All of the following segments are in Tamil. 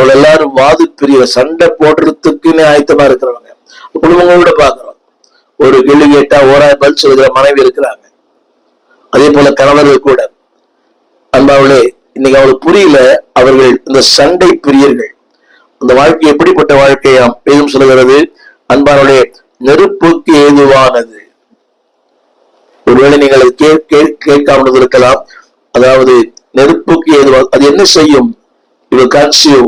அவள் எல்லாரும் வாது பிரிய சண்டை போடுறதுக்குன்னு ஆயத்தமா இருக்கிறவங்க. குடும்பங்களோட பாக்குறோம். ஒரு கேள்வி கேட்டா ஓராயிரம் பதில் சொல்லுகிற மனைவி இருக்கிறாங்க. அதே போல கணவர்கள் கூட. அன்பாவளே, இன்னைக்கு அவளுக்கு புரியல, அவர்கள் இந்த சண்டை பிரியர்கள். அந்த வாழ்க்கை எப்படிப்பட்ட வாழ்க்கையாம் வேதம் சொல்லுகிறது, அன்பாவளே, நெருப்புக்கு ஏதுவானது. ஒருவேளை நீங்கள் கேட்காமல் இருக்கலாம். அதாவது நெருப்புக்கு ஏதுவாக அது என்ன செய்யும்? இவள் கன்சியூ,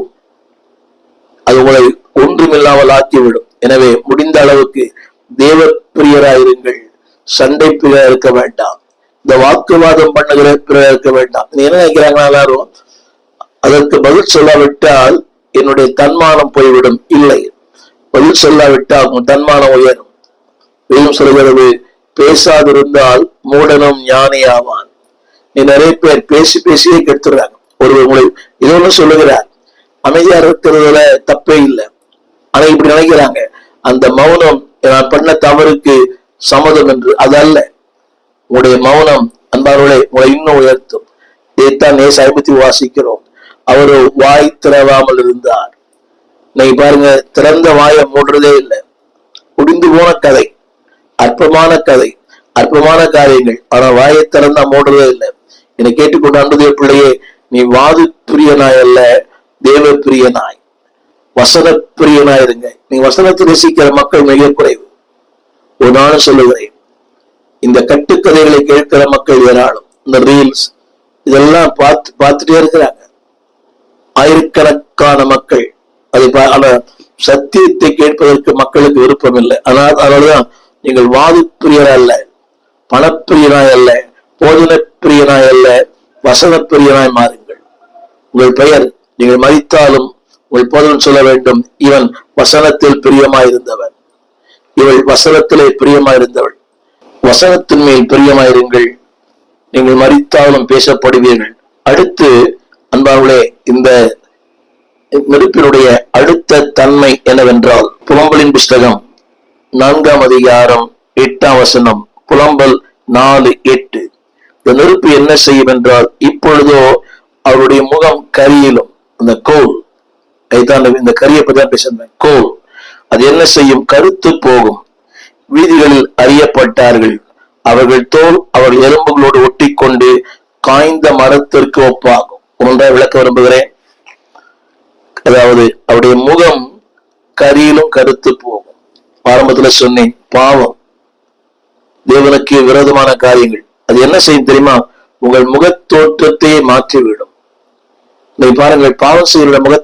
அது உங்களை ஒன்றுமில்லாமல் ஆக்கிவிடும். எனவே முடிந்த அளவுக்கு தேவ பிரியராயிருங்கள். சண்டை பிரியா இருக்க வேண்டாம். இந்த வாக்குவாதம் பண்ணுகிற பிரியா இருக்க வேண்டாம். என்ன நினைக்கிறாங்களா எல்லாரும்? அதற்கு பதில் சொல்லாவிட்டால் என்னுடைய தன்மானம் போய்விடும். இல்லை, பதில் சொல்லாவிட்டால் உன் தன்மானம் உயரும். வேதம் சொல்கிறது, பேசாதிருந்தால் மூடனும் ஞானியாவான். நீ நிறைய பேர் பேசி பேசியே கெடுத்துறாங்க. ஒருவர் உங்களை இது ஒண்ணு சொல்லுகிறார், அமைதியா இருக்கிறதுல தப்பே இல்லை. ஆனா இப்படி நினைக்கிறாங்க, அந்த மௌனம் நான் பண்ண தவறுக்கு சம்மதம் என்று. அதல்ல, உங்களுடைய மௌனம் அன்பார்களே உங்களை இன்னும் உயர்த்தும். இதைத்தான் நேசாயபத்தி வாசிக்கிறோம். அவரு வாய் திறவாமல் இருந்தார். நீங்க பாருங்க, திறந்த வாயை மூடுறதே இல்லை. முடிந்து போன கதை, அற்பமான கதை, அற்பமான காரியங்கள். ஆனா வாயை திறந்தா மூடுறதே இல்லை. என்னை கேட்டுக்கொண்டு அன்புதே பிள்ளையே, நீ வாது பிரியனாய் அல்ல, தேவ பிரியனாய், வசன பிரியனாய் இருங்க. நீ வசனத்தை ரசிக்கிற மக்கள் மிக குறைவு. ஒரு நாளும் சொல்லுகிறேன், இந்த கட்டுக்கதைகளை கேட்கிற மக்கள் ஏராளம். இந்த ரீல்ஸ் இதெல்லாம் பார்த்துட்டே இருக்கிறாங்க ஆயிரக்கணக்கான மக்கள். அதை சத்தியத்தை கேட்பதற்கு மக்களுக்கு விருப்பம் இல்லை. அதனாலதான் நீங்கள் வாது பிரியனாய் அல்ல, பணப்பிரியனாய் அல்ல, போதன பிரியனாய் அல்ல, வசன பிரியனாய் மாறுங்கள். உங்கள் பெயர் நீங்கள் மதித்தாலும் உங்கள் போதனம் சொல்ல வேண்டும், இவன் வசனத்தில் பிரியமாயிருந்தவன், இவள் வசனத்திலே பிரியமாயிருந்தவள். வசனத்தின் மேல் பிரியமாயிருங்கள். நீங்கள் மரித்தாலும் பேசப்படுவீர்கள். அடுத்து அன்பார்களே, இந்த நெருப்பினுடைய அடுத்த தன்மை என்னவென்றால், புலம்பலின் புஸ்தகம் 4ஆம் அதிகாரம் 8ஆம் வசனம், புலம்பல் 4:8. இந்த நெருப்பு என்ன செய்யும் என்றால், இப்பொழுதோ அவருடைய முகம் கரியிலும், அந்த கோல், இந்த கரியை பற்றி தான் பேசுறேன், கோல், அது என்ன செய்யும்? கருத்து போகும். வீதிகளில் அறியப்பட்டார்கள். அவர்கள் தோல் அவர்கள் எலும்புகளோடு ஒட்டி கொண்டு காய்ந்த மரத்திற்கு ஒப்பாகும். ஒன்றாக விளக்க விரும்புகிறேன். அதாவது அவருடைய முகம் கரியிலும் கருத்து போகும். ஆரம்பத்துல சொன்னேன், பாவம், தேவனுக்கு விரோதமான காரியங்கள். அது என்ன செய்யும் தெரியுமா? உங்கள் முக தோற்றத்தையே மாற்றிவிடும். பாருங்கள், பாவம் செய்கிற முக